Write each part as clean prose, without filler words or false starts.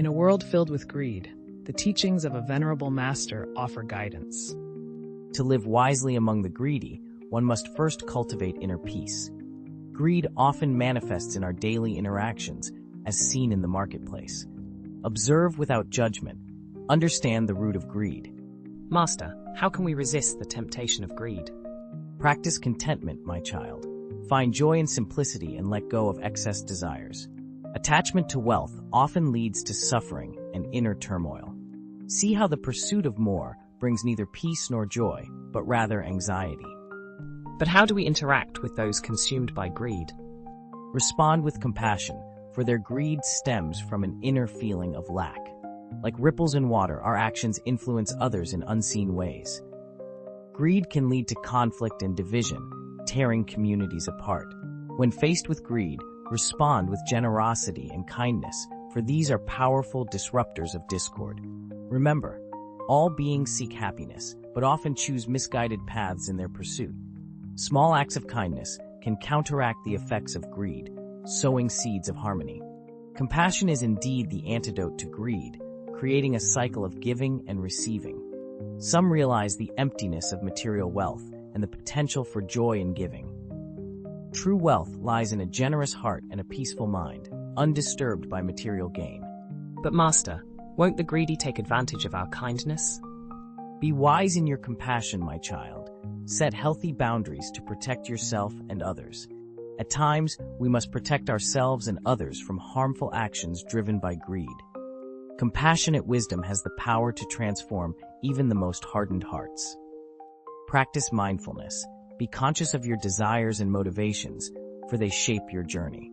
In a world filled with greed, the teachings of a Venerable Master offer guidance. To live wisely among the greedy, one must first cultivate inner peace. Greed often manifests in our daily interactions, as seen in the marketplace. Observe without judgment. Understand the root of greed. Master, how can we resist the temptation of greed? Practice contentment, my child. Find joy in simplicity and let go of excess desires. Attachment to wealth often leads to suffering and inner turmoil. See how the pursuit of more brings neither peace nor joy, but rather anxiety. But how do we interact with those consumed by greed? Respond with compassion, for their greed stems from an inner feeling of lack. Like ripples in water, our actions influence others in unseen ways. Greed can lead to conflict and division, tearing communities apart. When faced with greed, respond with generosity and kindness, for these are powerful disruptors of discord. Remember, all beings seek happiness, but often choose misguided paths in their pursuit. Small acts of kindness can counteract the effects of greed, sowing seeds of harmony. Compassion is indeed the antidote to greed, creating a cycle of giving and receiving. Some realize the emptiness of material wealth and the potential for joy in giving. True wealth lies in a generous heart and a peaceful mind, undisturbed by material gain. But Master, won't the greedy take advantage of our kindness? Be wise in your compassion, my child. Set healthy boundaries to protect yourself and others. At times, we must protect ourselves and others from harmful actions driven by greed. Compassionate wisdom has the power to transform even the most hardened hearts. Practice mindfulness. Be conscious of your desires and motivations, for they shape your journey.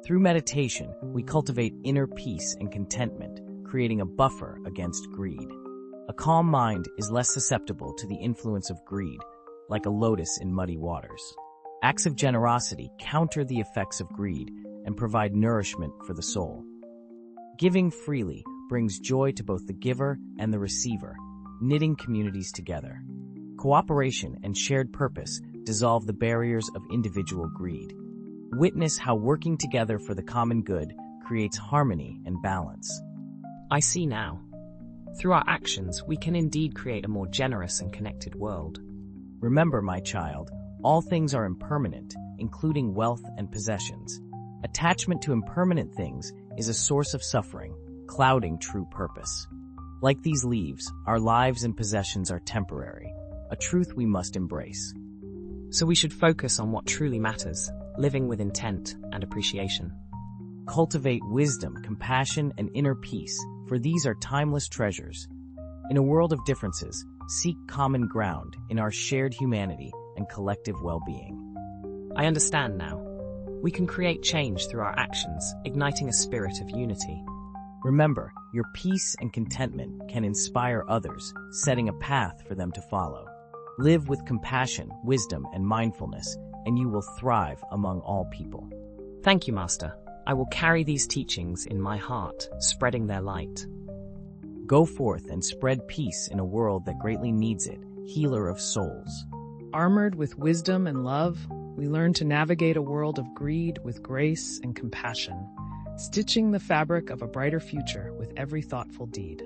Through meditation, we cultivate inner peace and contentment, creating a buffer against greed. A calm mind is less susceptible to the influence of greed, like a lotus in muddy waters. Acts of generosity counter the effects of greed and provide nourishment for the soul. Giving freely brings joy to both the giver and the receiver, knitting communities together. Cooperation and shared purpose dissolve the barriers of individual greed. Witness how working together for the common good creates harmony and balance. I see now. Through our actions, we can indeed create a more generous and connected world. Remember, my child, all things are impermanent, including wealth and possessions. Attachment to impermanent things is a source of suffering, clouding true purpose. Like these leaves, our lives and possessions are temporary, a truth we must embrace. So we should focus on what truly matters, living with intent and appreciation. Cultivate wisdom, compassion, and inner peace, for these are timeless treasures. In a world of differences, seek common ground in our shared humanity and collective well-being. I understand now. We can create change through our actions, igniting a spirit of unity. Remember, your peace and contentment can inspire others, setting a path for them to follow. Live with compassion, wisdom, and mindfulness, and you will thrive among all people. Thank you, Master. I will carry these teachings in my heart, spreading their light. Go forth and spread peace in a world that greatly needs it, healer of souls. Armored with wisdom and love, we learn to navigate a world of greed with grace and compassion, stitching the fabric of a brighter future with every thoughtful deed.